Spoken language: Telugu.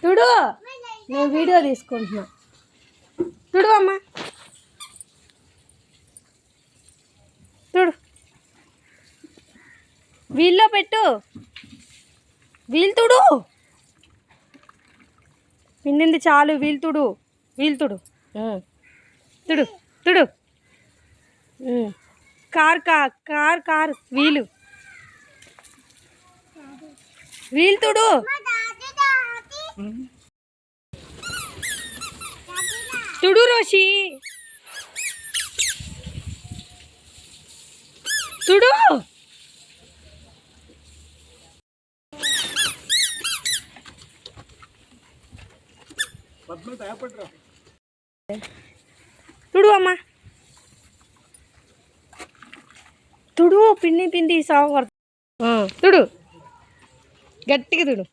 తుడు నేను వీడియో తీసుకుంటున్నా. తుడు అమ్మా, తుడు. వీల్లో పెట్టు, వీలు తుడు. పిండింది చాలు, వీలు తుడు, వీలు తుడు. తుడు తుడు. కార్ కార్ కార్ వీలు, వీలు తుడు. తుడు రోషి, తుడు. తుడు అమ్మా, తుడు. పిండి పిండి సాగు తుడు, గట్టిగా తుడు.